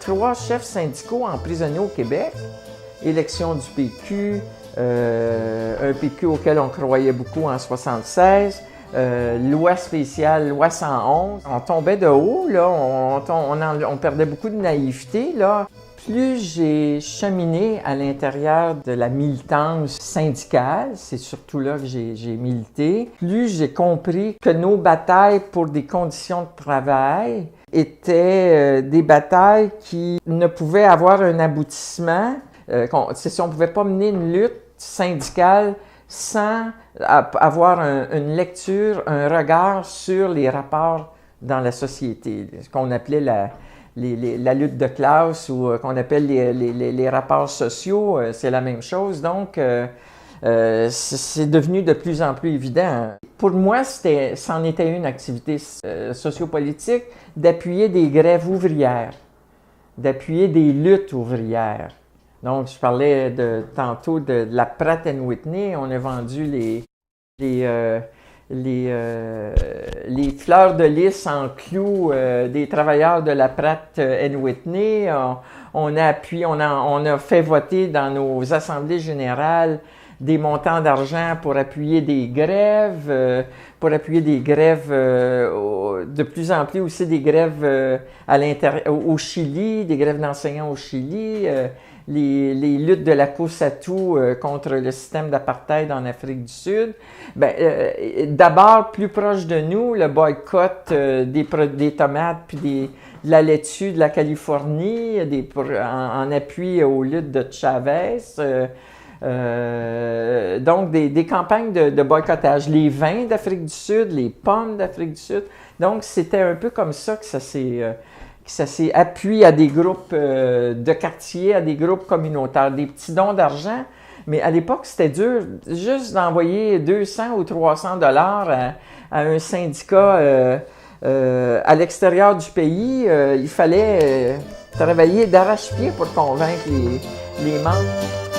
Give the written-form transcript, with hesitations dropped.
3 chefs syndicaux emprisonnés au Québec. Élection du PQ, un PQ auquel on croyait beaucoup en 1976. Loi spéciale, loi 111. On tombait de haut, là, on perdait beaucoup de naïveté, là. Plus j'ai cheminé à l'intérieur de la militance syndicale, c'est surtout là que j'ai milité, plus j'ai compris que nos batailles pour des conditions de travail étaient des batailles qui ne pouvaient avoir un aboutissement. C'est si on ne pouvait pas mener une lutte syndicale sans avoir une lecture, un regard sur les rapports dans la société, ce qu'on appelait la lutte de classe ou qu'on appelle les rapports sociaux, c'est la même chose. Donc, c'est devenu de plus en plus évident. Pour moi, c'en était une activité sociopolitique d'appuyer des grèves ouvrières, d'appuyer des luttes ouvrières. Donc, je parlais tantôt de la Pratt & Whitney. On a vendu les fleurs de lys en clous des travailleurs de la Pratt & Whitney. On a fait voter dans nos assemblées générales des montants d'argent pour appuyer des grèves, de plus en plus aussi des grèves au Chili, des grèves d'enseignants au Chili, les luttes de la COSATU contre le système d'apartheid en Afrique du Sud. D'abord, plus proche de nous, le boycott des tomates puis de la laitue de la Californie en appui aux luttes de Chavez. Donc, des campagnes de boycottage. Les vins d'Afrique du Sud, les pommes d'Afrique du Sud. Donc, c'était un peu comme ça que ça s'est appuyé à des groupes de quartier, à des groupes communautaires, des petits dons d'argent. Mais à l'époque, c'était dur juste d'envoyer 200 ou 300 dollars à un syndicat à l'extérieur du pays. Il fallait travailler d'arrache-pied pour convaincre les membres.